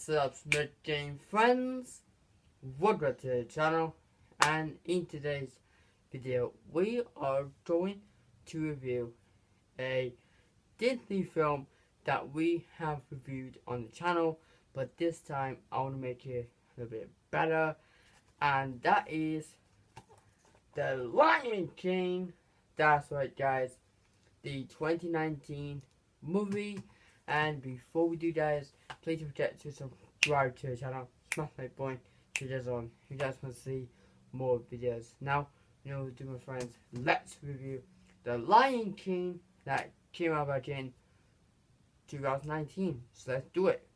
What's up, Smith Game friends? Welcome to the channel, and in today's video we are going to review a Disney film that we have reviewed on the channel, but this time I want to make it a little bit better, and that is The Lion King. That's right, guys, the 2019 movie. And before we do, guys, please don't forget to subscribe to the channel, smash that button to this on if you guys want to see more videos. Now, you know what to do, my friends. Let's review The Lion King that came out back in 2019. So let's do it.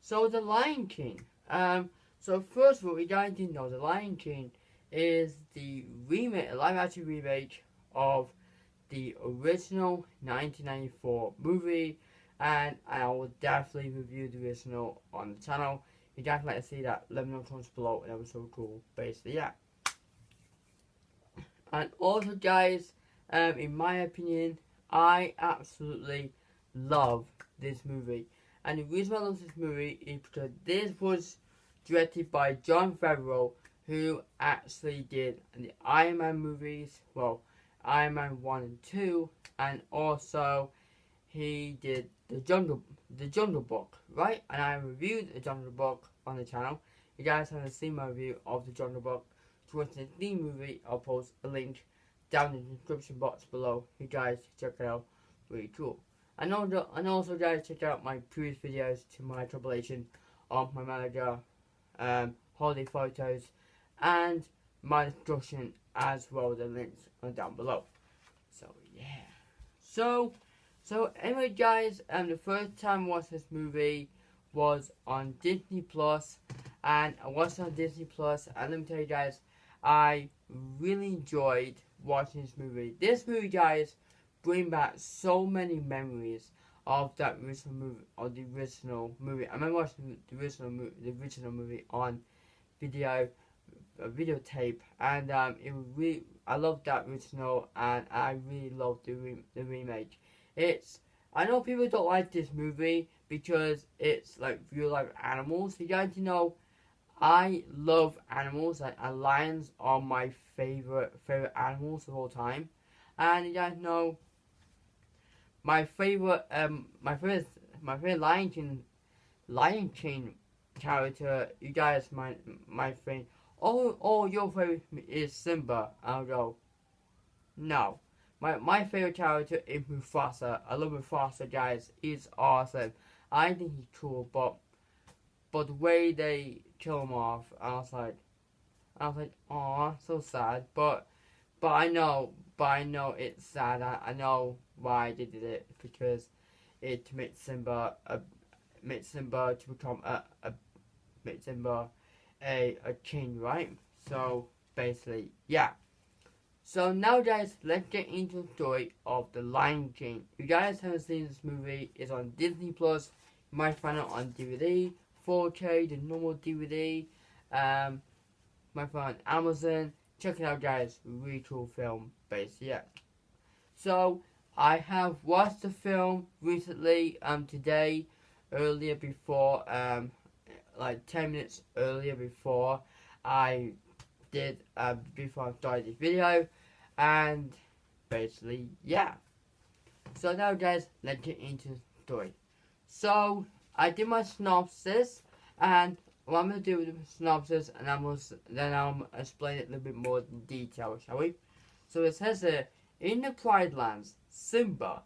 So The Lion King. So first of all, you guys didn't know The Lion King is the remake, a live action remake of the original 1994 movie, and I will definitely review the original on the channel. If you guys like to see that, let me know in the comments below, and that was so cool. Basically, yeah. And also, guys, in my opinion, I absolutely love this movie, and the reason why I love this movie is because this was directed by Jon Favreau, who actually did the Iron Man movies. Well, Iron Man 1 and 2, and also he did the Jungle Book, right? And I reviewed the Jungle Book on the channel. If you guys haven't seen my review of the Jungle Book to watch the movie, I'll post a link down in the description box below. You guys check it out, really cool. And also, guys, check out my previous videos to my compilation of my manager, holiday photos, and my discussion, as well as the links are down below. So yeah. So anyway, guys, the first time I watched this movie was on Disney Plus, and I watched it on Disney Plus, and let me tell you guys, I really enjoyed watching this movie. This movie, guys, bring back so many memories of that original movie, of the original movie. I remember watching the original movie on videotape, and it was really, I loved that original, and I really loved the remake. I know people don't like this movie because it's like real life animals. You guys know I love animals, and lions are my favorite animals of all time. And you guys know my favorite Lion King character. You guys my friend. Oh, your favorite is Simba. I'll go, no. My favorite character is Mufasa. I love Mufasa, guys. He's awesome. I think he's cool, but the way they kill him off, I was like, aw, so sad. But I know it's sad. I know why they did it, because it to make Simba to become a king, right? So basically, yeah. So now, guys, let's get into the story of The Lion King. If you guys haven't seen this movie, it's on Disney Plus. You might find it on DVD, 4K, the normal DVD. You might find it on Amazon. Check it out, guys. Really cool film, basically, yeah. So I have watched the film recently, today, earlier before, like 10 minutes earlier before I did, before I started this video, and basically, yeah. So now, guys, let's get into the story. So I did my synopsis, and what I'm gonna do with the synopsis, and then I'll explain it a little bit more in detail, shall we? So it says here, in the Pride Lands, Simba,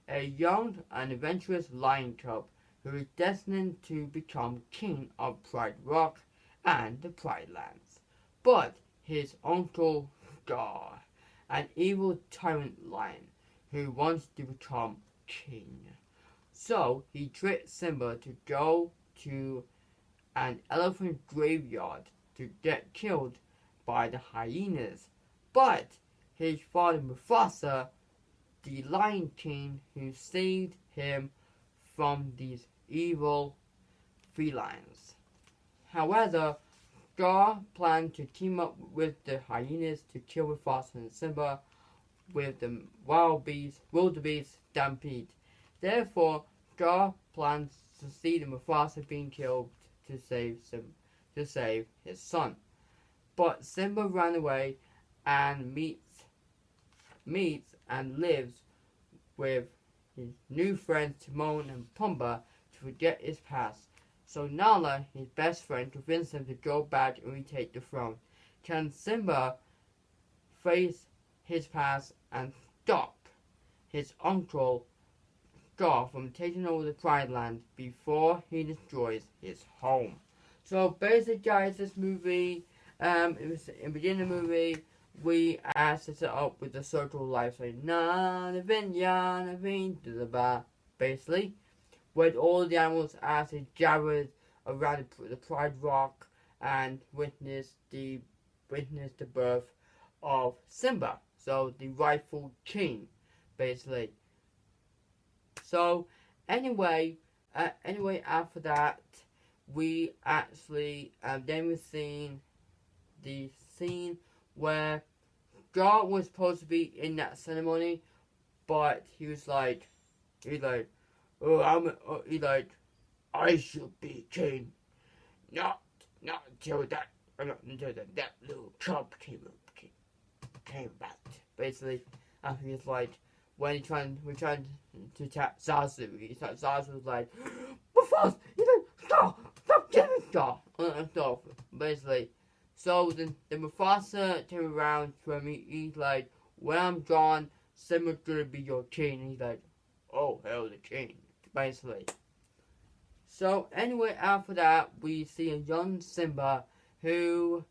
a young and adventurous lion cub who is destined to become king of Pride Rock and the Pride Lands. But his uncle Scar, an evil tyrant lion who wants to become king. So he tricks Simba to go to an elephant graveyard to get killed by the hyenas. But his father Mufasa, the Lion King, who saved him from these evil felines. However, Scar planned to team up with the hyenas to kill Mufasa and Simba with the wildebeest stampede. Therefore, Scar plans to see the Mufasa being killed to save his son. But Simba ran away and meets and lives with his new friends Timon and Pumbaa to forget his past. So Nala, his best friend, convinces him to go back and retake the throne. Can Simba face his past and stop his uncle Scar from taking over the Pride Land before he destroys his home? So basically, guys, this movie, it was in the beginning of the movie, we set it up with the circle of life, so basically, where all the animals actually gathered around the Pride Rock and witnessed the birth of Simba, so the rightful king, basically. So anyway, after that, we actually then we seen the scene where God was supposed to be in that ceremony, but he was like, I should be king, not until that little chump came back. Basically, he was like, when we trying to attack Zazu, Zazu was like, Mufasa, stop killing Scar, and stuff, basically. So then Mufasa came around to me. He's like, when I'm gone, Simba's gonna be your king. And he's like, oh, hell, the king, basically. So anyway, after that, we see a young Simba who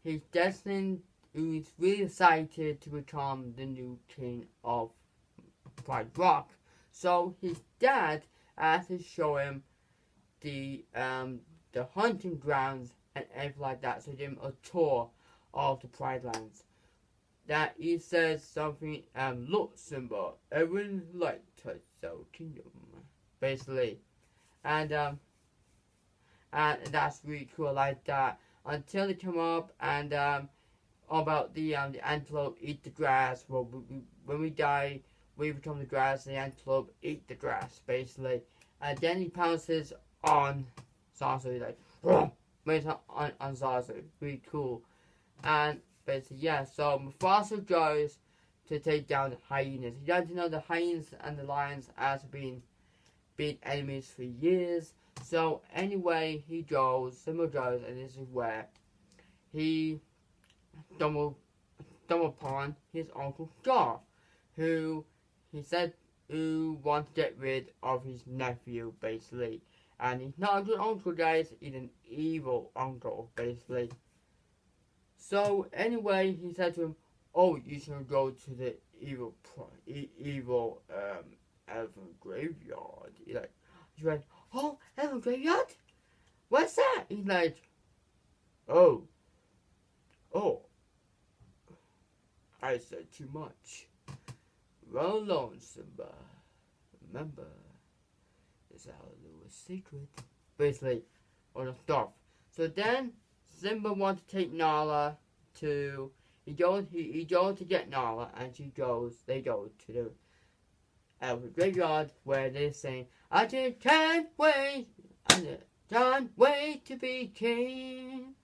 he's destined, who's really excited to become the new king of Pride Rock. So his dad has to show him the hunting grounds and everything like that. So give him a tour of the Pride Lands. That he says something, look Simba, everyone like to sell kingdom, basically. And that's really cool like that. Until they come up and about the antelope eat the grass. Well, when we die, we become the grass, and the antelope eat the grass, basically. And then he pounces on Zazu, like, on Zazu. Really cool. And basically, yeah, so Mufasa goes to take down the hyenas. He doesn't know the hyenas and the lions has been enemies for years. So anyway, Simba goes, and this is where he stumbled upon his uncle Scar, who he said who wants to get rid of his nephew, basically. And he's not a good uncle, guys. He's an evil uncle, basically. So anyway, he said to him, "Oh, you should go to the evil elephant graveyard." He went, "Oh, elephant graveyard? What's that?" He's like, "Oh, I said too much. Run along, Simba. Remember, it's our little secret." Basically, all the stuff. So then Simba wants to take Nala to. He goes to get Nala, and they go to the elephant graveyard where they're saying, I just can't wait to be king.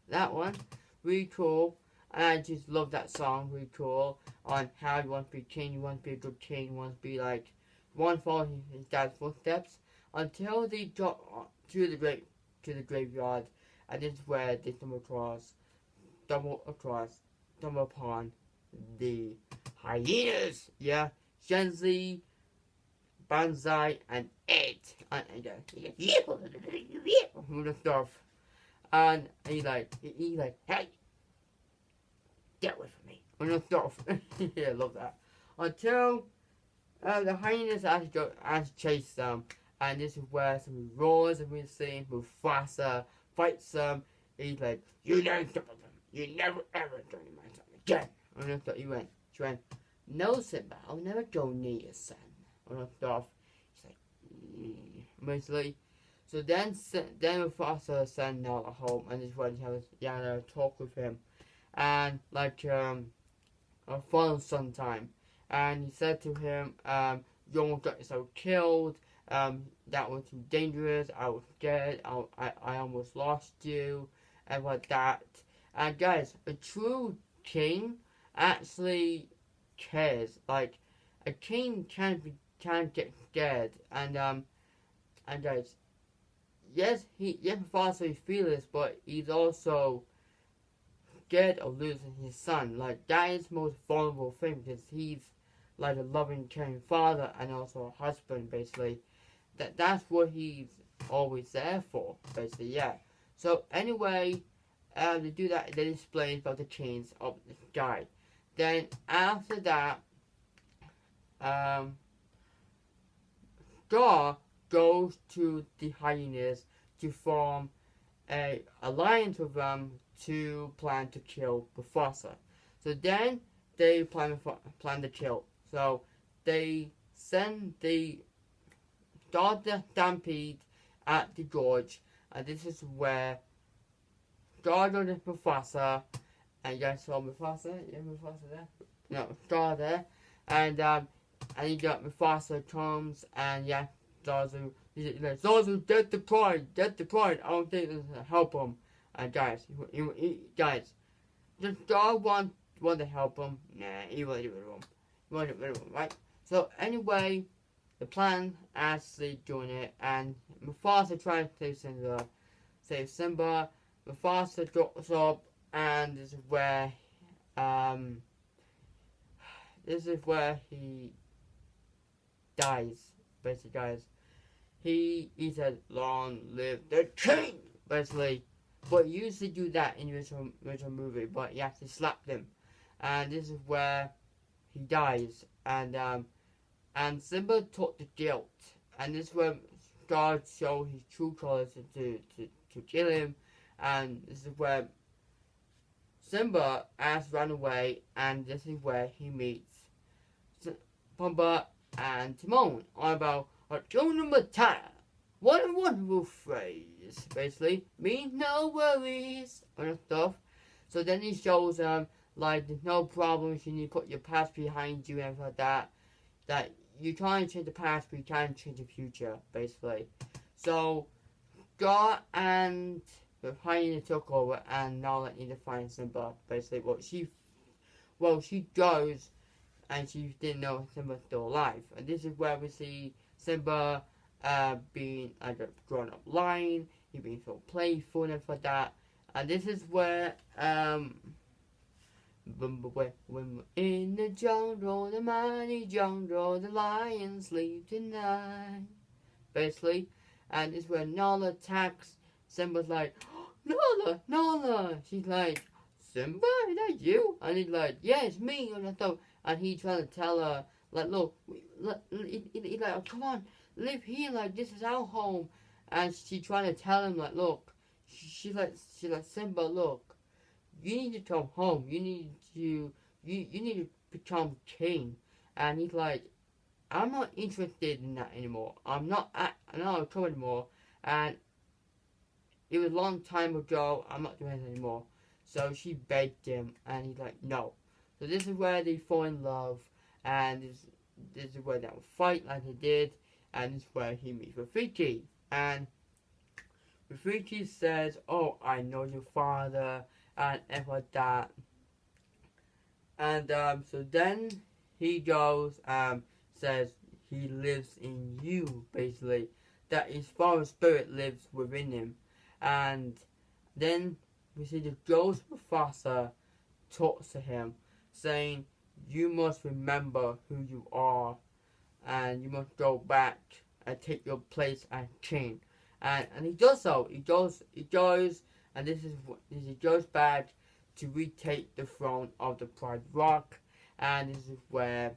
That one, really cool. And I just love that song, really cool. On how you want to be king, you want to be a good king, you want to be like, you want to follow his dad's footsteps. Until they go to the graveyard, and this is where they stumble upon the hyenas. Yeah, Shenzi, Banzai, and Ed. And the stuff. And he like, hey, get away from me. And the stuff. Yeah, I love that. Until the hyenas actually chase them. And this is where some roars and we're seeing Mufasa fights them. He's like, you never stop them. You never ever go near my son again. And I thought she went, no Simba, I'll never go near your son. And I stuff. He's like, basically. So then Mufasa sent Nala home, and this is when he had a talk with him. And like, a father son time. And he said to him, you almost got yourself killed. that was too dangerous. I was scared. I almost lost you, and like that. And guys, a true king actually cares. Like a king can get scared, and guys, yes, Mufasa is fearless, but he's also scared of losing his son. Like that is the most vulnerable thing because he's like a loving, caring father and also a husband, basically. That's what he's always there for, basically. Yeah. So anyway, they do that. They explain about the chains of the sky. Then after that, um, Scar goes to the hyenas to form a alliance with them to plan to kill Mufasa. So then they plan to kill. So they send the start the stampede at the gorge, and this is where Scar goes to Mufasa, and you guys saw Mufasa, yeah, Mufasa there, no, Scar there, and you got Mufasa comes, and yeah, Zazu, Zazu, dead to pride, I don't think this will help him, and guys, guys, does Scar want to help him? Nah, he won't do it he won't do it right? So anyway, the plan actually doing it, and Mufasa tries to save Simba. Mufasa drops up, and um, this is where he dies. Basically, guys, he said, "Long live the king!" Basically, but he used to do that in the original movie, but he actually slapped him, and this is where he dies, and Simba took the guilt, and this is where God showed his true colors to kill him, and this is where Simba has run away, and this is where he meets Pumbaa and Timon on about Hakuna Matata. What a wonderful phrase, basically. Means no worries, and stuff. So then he shows them, like, there's no problems, you need to put your past behind you and like that. That you try and change the past, but you can't change the future, basically. So, Scar and the hyena took over, and Nala needed to find Simba, basically. She goes, and she didn't know Simba's still alive. And this is where we see Simba being like a grown-up lion, he being so playful and for that. And this is where, when we're in the jungle, the mighty jungle, the lions sleep tonight. Basically, and this is where Nala attacks. Simba's like, oh, Nala. She's like, Simba, is that you? And he's like, yeah, it's me. And he's trying to tell her, like, look, he's like, oh, come on, live here. Like, this is our home. And she's trying to tell him, like, look, she's like, Simba, look, you need to come home. You need to become king. And he's like, I'm not interested in that anymore. I'm not a king anymore. And it was a long time ago. I'm not doing it anymore. So she begged him, and he's like, no. So this is where they fall in love, and this is where they'll fight like they did, and this is where he meets Rafiki. And Rafiki says, oh, I know your father, and like that. And so then he goes, says he lives in you, basically. That his father's spirit lives within him. And then we see the ghost Mufasa talks to him, saying, you must remember who you are, and you must go back and take your place as king. And he does so. He goes, and he goes back to retake the throne of the Pride Rock, and this is where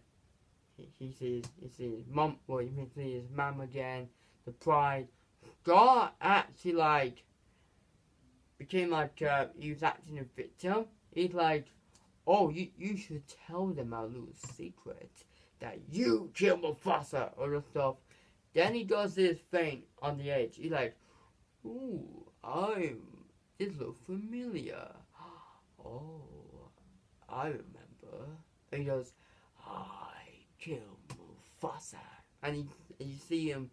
he sees his mom. Well, he sees his mom again. The Pride. God actually became he was acting a victim. He's like, oh, you should tell them our little secret that you killed Mufasa or the stuff. Then he does this thing on the edge. He's like, ooh, this looks familiar. Oh, I remember. And he goes, I killed Mufasa. And you see him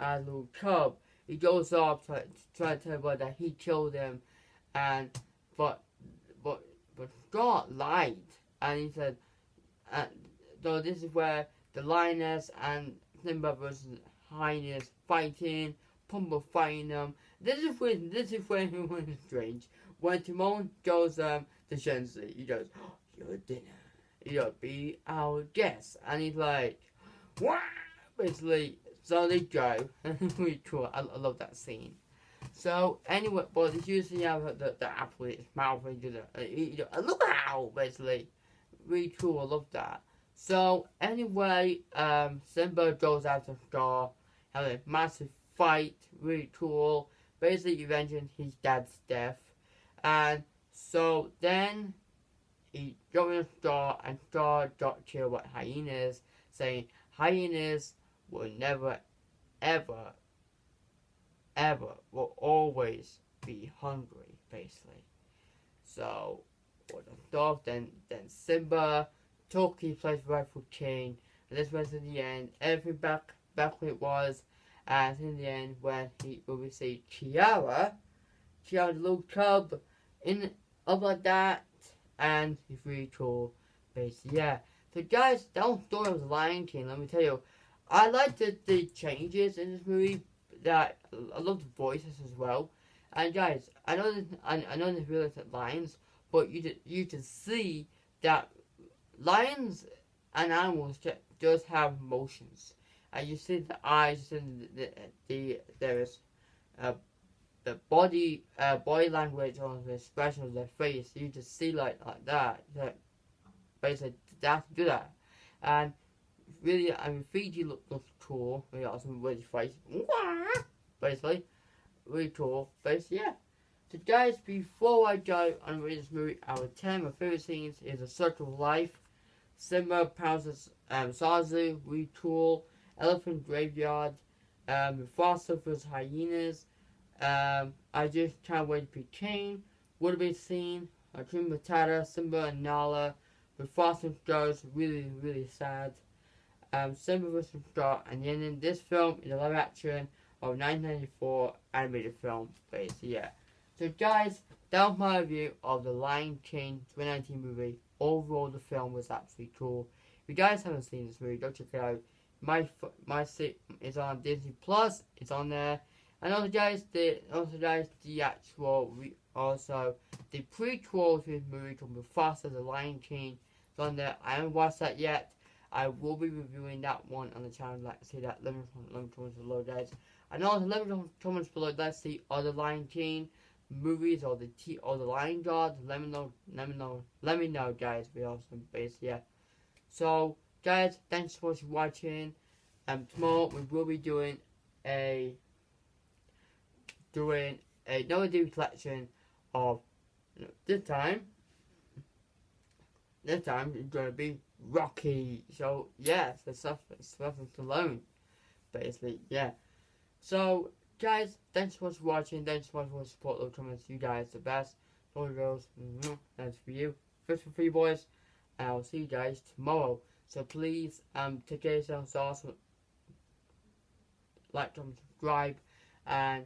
as a little cub. He goes off try to tell everybody that he killed him, and but but Scar lied, and he said, so this is where the lioness and Simba versus hyenas fighting, Pumbaa fighting them. This is when he was strange. When Timon goes to Shenzi, he goes, oh, your dinner. You'll be our guest. And he's like, wah! Basically, so they go. Really cool. I love that scene. So, anyway, but it's usually have the apple in its mouth and do the, look out, basically. Really cool. I love that. So, anyway, Simba goes after Scar, have a massive fight. Really cool. Basically, avenging his dad's death. And so then he got in Scar, and Scar got killed by hyenas, saying hyenas will never, ever, ever, will always be hungry, basically. So, what the dog, then Simba took his place rightful king, and this was in the end, everything back where it was, and in the end, when he will receive Kiara, the little cub, in up like that, and it's really cool. Basically, yeah. So guys, that was the story of the Lion King. Let me tell you, I like the changes in this movie. That I love the voices as well. And guys, I know there's realistic lions, but you can see that lions and animals just have emotions. And you see the eyes, and there's the body language on the expression of their face. You just see like that. That basically that's do that. And really, I mean, Fiji looks cool. We got some really face, basically, really cool. Basically, yeah. So guys, before I go and read this movie, our 10 my favorite scenes is A Circle of Life, Simba pounces Zazu, really cool, Elephant Graveyard, Mufasa vs Hyenas. I just can't wait to be king. Would have been seen. Hakuna Matata, Simba and Nala. Mufasa goes really sad. Simba vs. Scar, and then in this film is a live action of 1994 animated film. Basically, yeah. So guys, that was my review of the Lion King 2019 movie. Overall, the film was absolutely cool. If you guys haven't seen this movie, go check it out. My is on Disney Plus. It's on there. And also guys, the actual the prequel to this movie called Mufasa the Lion King is on there. I haven't watched that yet. I will be reviewing that one on the channel. Like to see that. Let me comments below, guys. And also let me comments below. Let's see other Lion King movies or the Lion God. Let me know, guys. Be awesome, base, yeah. So guys, thanks for watching. Tomorrow we will be doing another DVD collection of this time it's gonna be Rocky. So yeah, it's Sylvester Stallone, basically, yeah. So guys, thanks so much for watching. Thanks so much for support. Those comments, you guys the best. All girls, that's for you. First for you boys. And I'll see you guys tomorrow. So please take care of yourselves. Also like, comment, subscribe, and